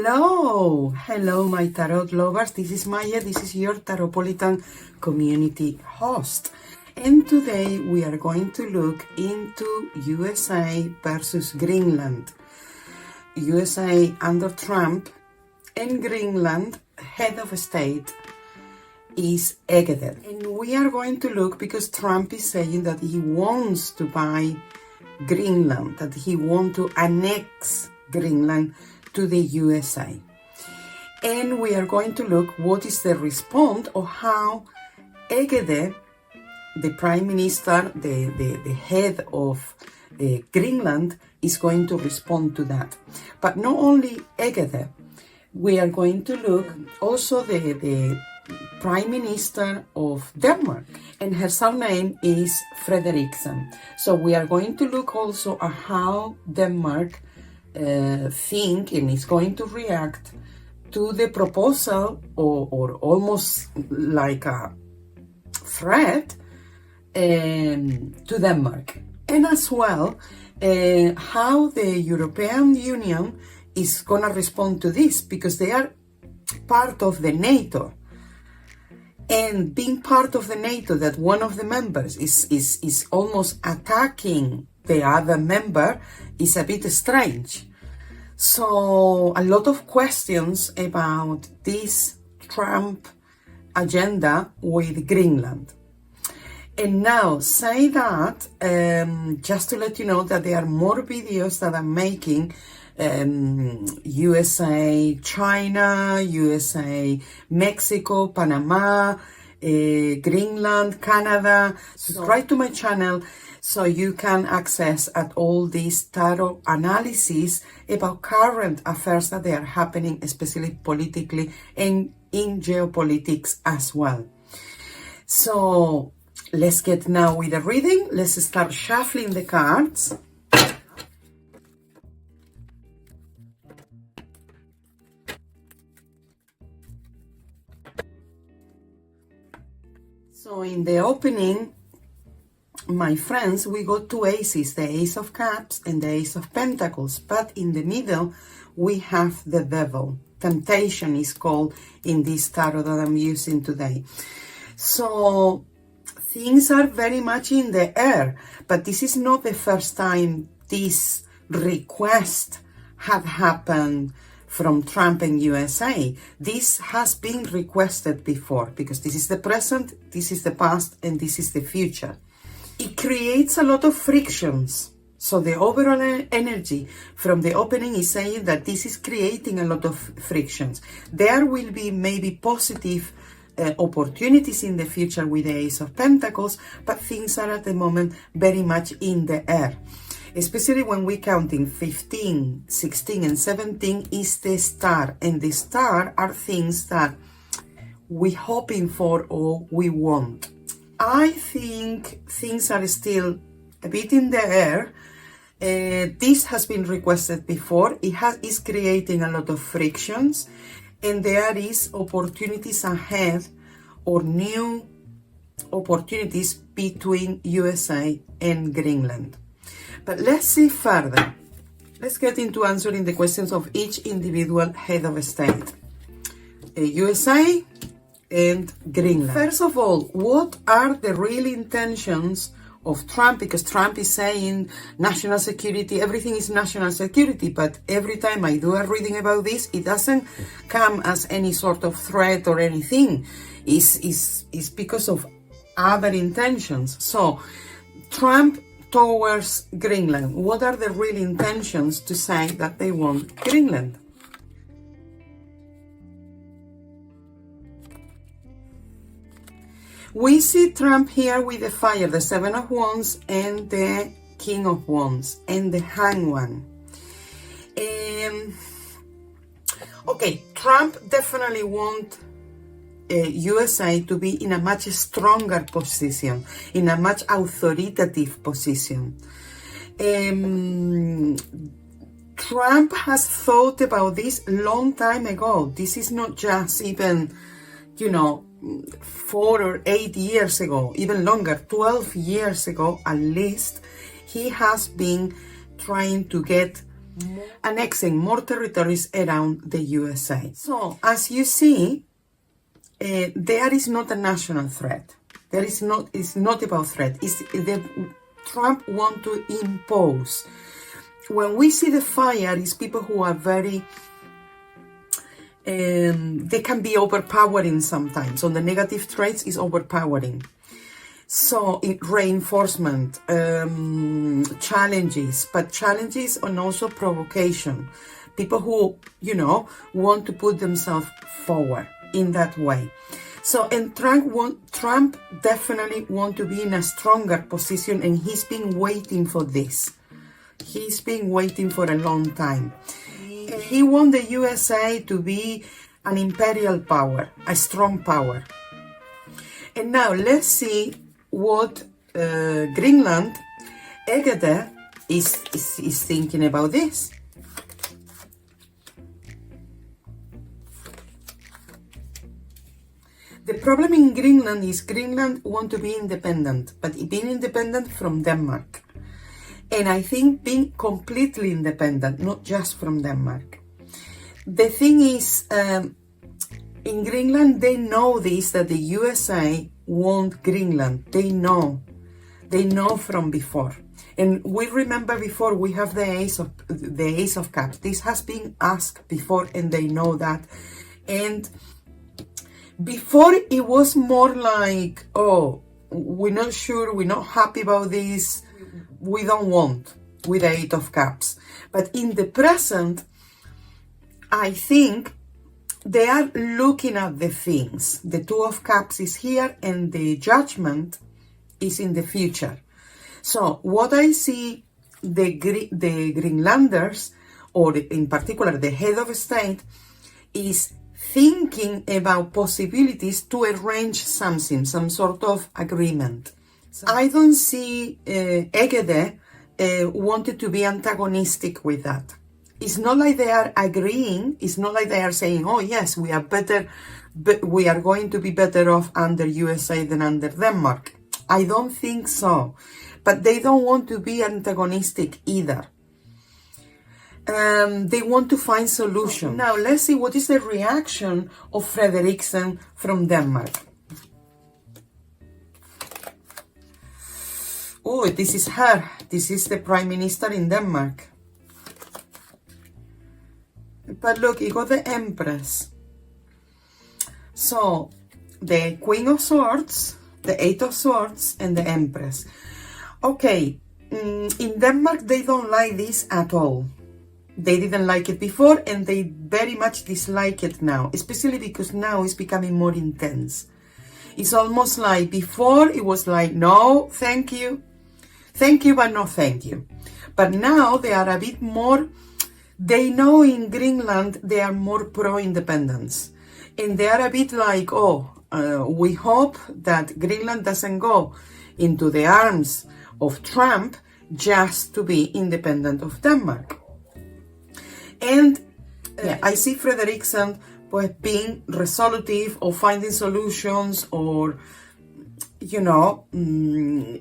Hello my tarot lovers, this is Maje, this is your Tarotpolitan community host, and today we are going to look into USA versus Greenland. USA under Trump and Greenland head of state is Egede. And we are going to look because Trump is saying that he wants to buy Greenland, that he wants to annex Greenland to the USA. And we are going to look what is the response or how Egede, the prime minister, the head of Greenland, is going to respond to that. But not only Egede, we are going to look also the prime minister of Denmark, and her surname is Frederiksen. So we are going to look also at how Denmark think and is going to react to the proposal or almost like a threat to Denmark, and as well how the European Union is going to respond to this, because they are part of the NATO, and being part of the NATO, that one of the members is almost attacking the other member is a bit strange. So a lot of questions about this Trump agenda with Greenland. And now say that, just to let you know that there are more videos that I'm making, USA, China, USA, Mexico, Panama, Greenland, Canada. Subscribe to my channel so you can access at all these tarot analyses about current affairs that they are happening, especially politically and in geopolitics as well. So let's get now with the reading. Let's start shuffling the cards. So in the opening, my friends, we got two aces, the Ace of Cups and the Ace of Pentacles. But in the middle, we have the Devil. Temptation is called in this tarot that I'm using today. So things are very much in the air. But this is not the first time this request had happened from Trump and USA. This has been requested before, because this is the present, this is the past, and this is the future. It creates a lot of frictions. So the overall energy from the opening is saying that this is creating a lot of frictions. There will be maybe positive opportunities in the future with the Ace of Pentacles, but things are at the moment very much in the air. Especially when we counting 15, 16, and 17 is the star. And the star are things that we're hoping for or we want. I think things are still a bit in the air. This has been requested before. It is creating a lot of frictions. And there is opportunities ahead, or new opportunities between USA and Greenland. But let's see further. Let's get into answering the questions of each individual head of state. USA and Greenland. First of all, what are the real intentions of Trump? Because Trump is saying national security, everything is national security, but every time I do a reading about this, it doesn't come as any sort of threat or anything. It's because of other intentions. So Trump towards Greenland, what are the real intentions to say that they want Greenland? We see Trump here with the Fire, the Seven of Wands, and the King of Wands, and the Hanged One. Okay, Trump definitely wants USA to be in a much stronger position, in a much authoritative position. Trump has thought about this long time ago. This is not just even, 4 or 8 years ago, even longer, 12 years ago at least. He has been trying to get annexing more territories around the USA. So, as you see, there is not a national threat. It's not about threat. Trump want to impose. When we see the fire, it's people who are very, they can be overpowering sometimes. On the negative traits is overpowering. So reinforcement, challenges, but challenges and also provocation. People who, want to put themselves forward in that way. So, and Trump definitely want to be in a stronger position, and he's been waiting for this. He's been waiting for a long time. He want the USA to be an imperial power, a strong power. And now let's see what Greenland, Egede, is thinking about this. The problem in Greenland is Greenland want to be independent, but being independent from Denmark. And I think being completely independent, not just from Denmark. The thing is, in Greenland, they know this, that the USA want Greenland. They know from before. And we remember before, we have the Ace of Cups. This has been asked before, and they know that. And before, it was more like, oh, we're not sure, we're not happy about this, we don't want, with the Eight of Cups. But in the present, I think they are looking at the things. The Two of Cups is here, and the Judgment is in the future. So what I see, the Greenlanders, or in particular the head of state, is thinking about possibilities to arrange something, some sort of agreement. So I don't see Egede wanted to be antagonistic with that. It's not like they are agreeing. It's not like they are saying, oh yes, we are better, but we are going to be better off under USA than under Denmark. I don't think so. But they don't want to be antagonistic either. They want to find solutions. Now, let's see what is the reaction of Frederiksen from Denmark. Oh, this is her. This is the Prime Minister in Denmark. But look, you got the Empress. So, the Queen of Swords, the Eight of Swords, and the Empress. Okay, in Denmark, they don't like this at all. They didn't like it before, and they very much dislike it now, especially because now it's becoming more intense. It's almost like before it was like, no, thank you, but no thank you. But now they are a bit more, they know in Greenland they are more pro-independence. And they are a bit like, we hope that Greenland doesn't go into the arms of Trump just to be independent of Denmark. And I see Frederiksen being resolutive or finding solutions, or,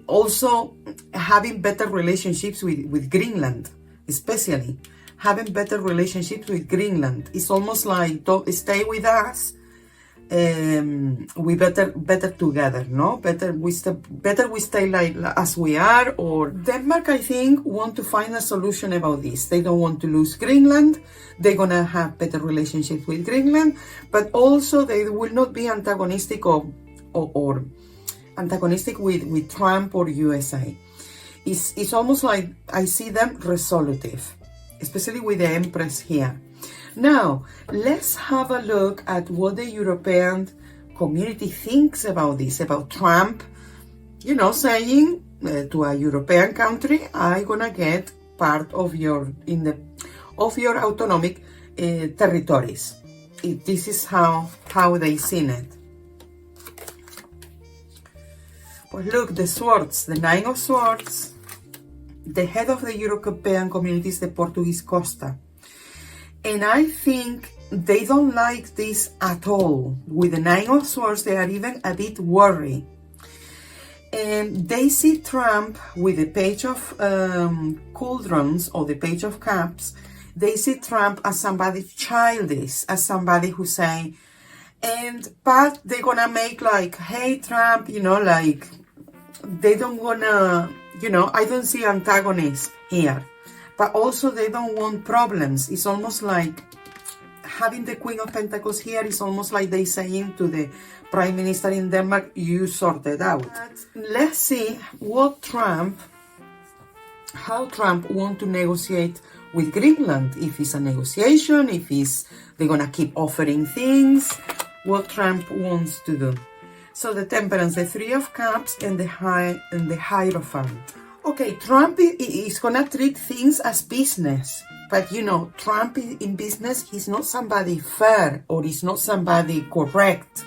also having better relationships with Greenland, especially having better relationships with Greenland. It's almost like, don't stay with us. We better together, no? Better we stay like as we are. Or Denmark, I think, want to find a solution about this. They don't want to lose Greenland. They're gonna have better relationships with Greenland, but also they will not be antagonistic or antagonistic with Trump or USA. It's almost like I see them resolutive, especially with the Empress here. Now, let's have a look at what the European community thinks about this, about Trump, saying to a European country, I'm gonna get part of your autonomic territories. This is how they seen it. But look, the swords, the Nine of Swords, the head of the European community is the Portuguese Costa. And I think they don't like this at all. With the Nine of Swords, they are even a bit worried. And they see Trump with the Page of Cauldrons or the Page of Cups. They see Trump as somebody childish, as somebody who say, but they're gonna make like, hey Trump, you know, like, they don't wanna, you know, I don't see antagonists here. But also they don't want problems. It's almost like having the Queen of Pentacles here is almost like they saying to the Prime Minister in Denmark, you sort it out. Let's see how Trump want to negotiate with Greenland. If it's a negotiation, if they're gonna keep offering things, what Trump wants to do. So the Temperance, the Three of Cups, and the Hierophant. Okay, Trump is gonna treat things as business. But you know, Trump in business, he's not somebody fair or he's not somebody correct.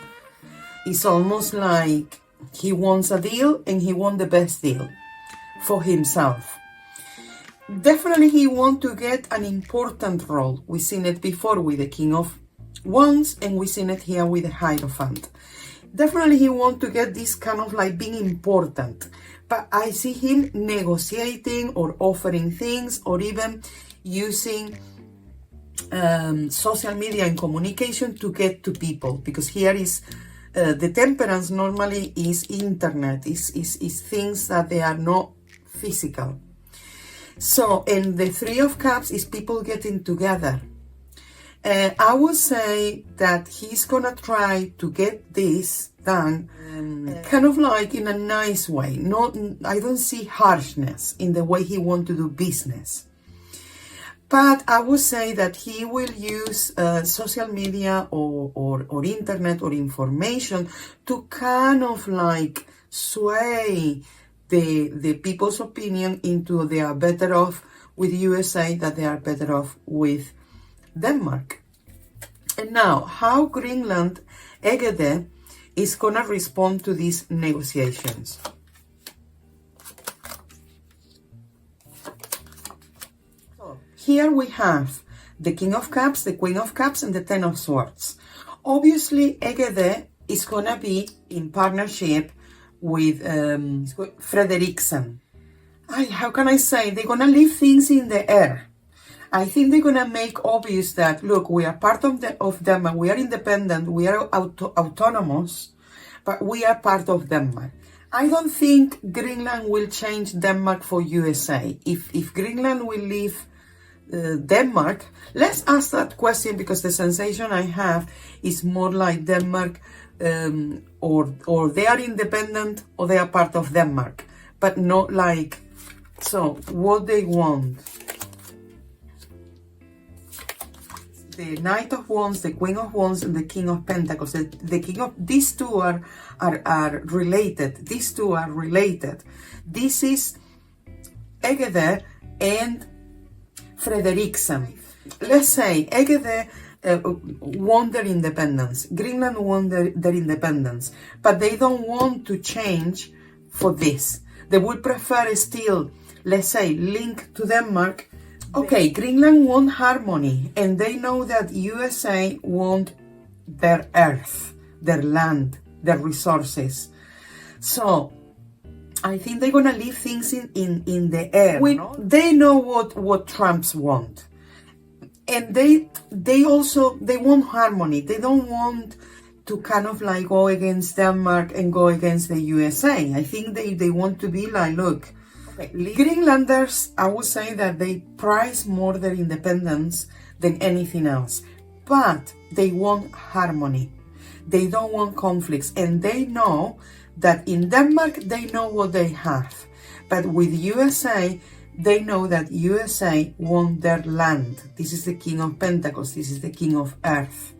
It's almost like he wants a deal and he wants the best deal for himself. Definitely he wants to get an important role. We've seen it before with the King of Wands and we've seen it here with the Hierophant. Definitely he wants to get this kind of like being important. But I see him negotiating or offering things or even using social media and communication to get to people, because here is the Temperance normally is internet, is things that they are not physical. So, and the Three of Cups is people getting together. I would say that he's gonna try to get this done kind of like in a nice way. I don't see harshness in the way he wants to do business. But I would say that he will use social media or internet or information to kind of like sway the people's opinion into they are better off with USA, that they are better off with Denmark. And now, how Greenland, Egede, is gonna respond to these negotiations. Here we have the King of Cups, the Queen of Cups, and the Ten of Swords. Obviously, Egede is gonna be in partnership with Frederiksen. How can I say? They're gonna leave things in the air. I think they're gonna make obvious that, look, we are part of Denmark, we are independent, we are autonomous, but we are part of Denmark. I don't think Greenland will change Denmark for USA. If Greenland will leave Denmark, let's ask that question, because the sensation I have is more like Denmark or they are independent or they are part of Denmark, but not like, so what they want. The Knight of Wands, the Queen of Wands, and the King of Pentacles. The King of, these two are related. These two are related. This is Egede and Frederiksen. Let's say Egede want their independence. Greenland want their independence. But they don't want to change for this. They would prefer still, let's say, link to Denmark. Okay, Greenland want harmony, and they know that USA want their earth, their land, their resources. So I think they're gonna leave things in the air. They know what Trumps want, and they want harmony. They don't want to kind of like go against Denmark and go against the USA. I think they want to be like, look. Greenlanders, I would say that they prize more their independence than anything else, but they want harmony. They don't want conflicts, and they know that in Denmark they know what they have, but with USA they know that USA want their land. This is the King of Pentacles, this is the King of Earth.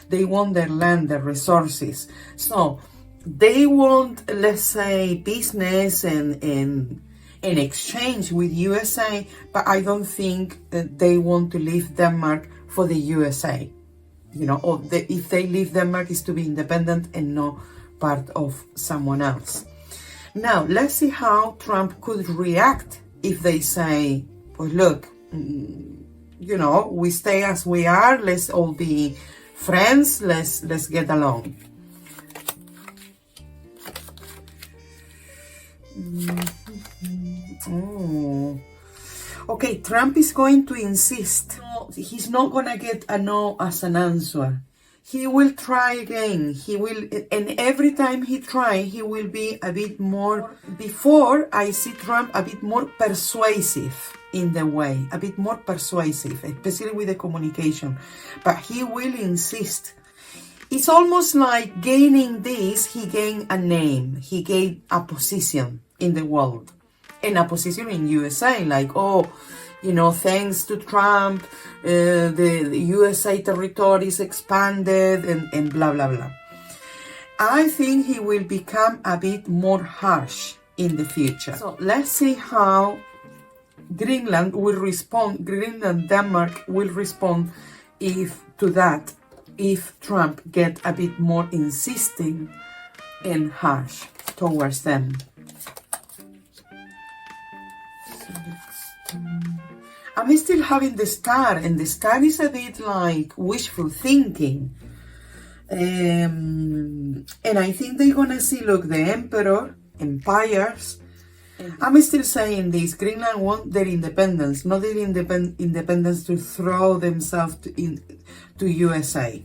They want their land, their resources. So they want, let's say, business and in exchange with USA, but I don't think that they want to leave Denmark for the USA. You know, or if they leave Denmark, is to be independent and not part of someone else. Now, let's see how Trump could react if they say, well, look, you know, we stay as we are, let's all be friends, let's get along. Oh. Okay, Trump is going to insist. No, he's not going to get a no as an answer. He will try again. He will, and every time he tries, he will be a bit more, before I see Trump a bit more persuasive in the way, a bit more persuasive, especially with the communication. But he will insist. It's almost like gaining this, he gained a name, he gained a position in the world, and a position in USA, like, oh, you know, thanks to Trump, the USA territories expanded and blah, blah, blah. I think he will become a bit more harsh in the future. So let's see how Greenland will respond, Greenland, Denmark will respond if Trump get a bit more insisting and harsh towards them. I'm still having the star, and the star is a bit like wishful thinking. And I think they're gonna see, look, the emperor, empires. I'm still saying this, Greenland want their independence, not their independence to throw themselves to USA.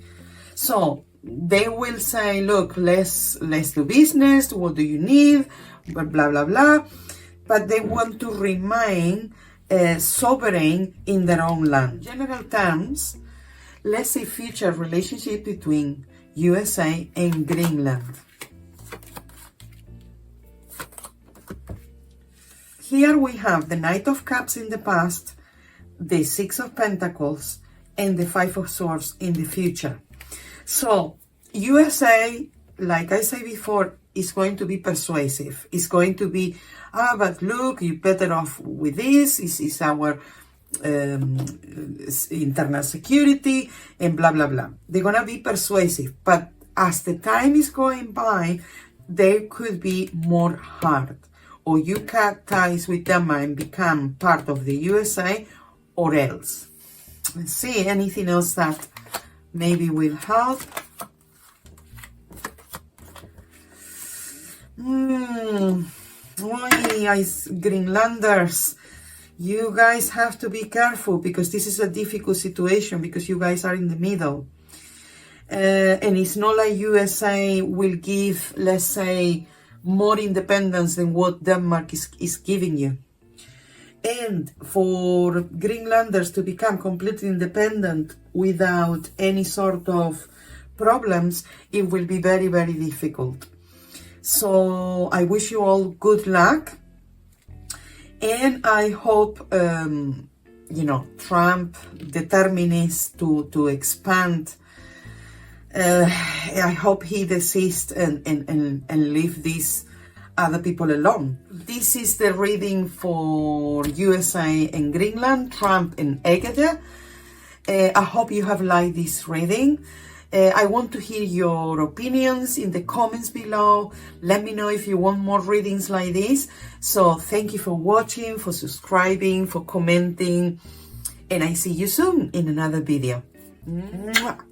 So they will say, look, let's do business, what do you need, blah, blah, blah. But they want to remain sovereign in their own land. In general terms, let's say future relationship between USA and Greenland. Here we have the Knight of Cups in the past, the Six of Pentacles, and the Five of Swords in the future. So USA, like I said before, is going to be persuasive. It's going to be, but look, you're better off with this. This is our internal security, and blah, blah, blah. They're going to be persuasive. But as the time is going by, they could be more hard. Or you cut ties with them and become part of the USA, or else. Let's see, anything else that maybe will help. Greenlanders, you guys have to be careful, because this is a difficult situation, because you guys are in the middle. And it's not like USA will give, let's say, more independence than what Denmark is giving you. And for Greenlanders to become completely independent without any sort of problems, it will be very, very difficult. So I wish you all good luck. And I hope, you know, Trump determines to expand. I hope he desists and leave these other people alone. This is the reading for USA and Greenland, Trump and Egede. I hope you have liked this reading. I want to hear your opinions in the comments below. Let me know if you want more readings like this. So thank you for watching, for subscribing, for commenting, and I see you soon in another video. Mwah.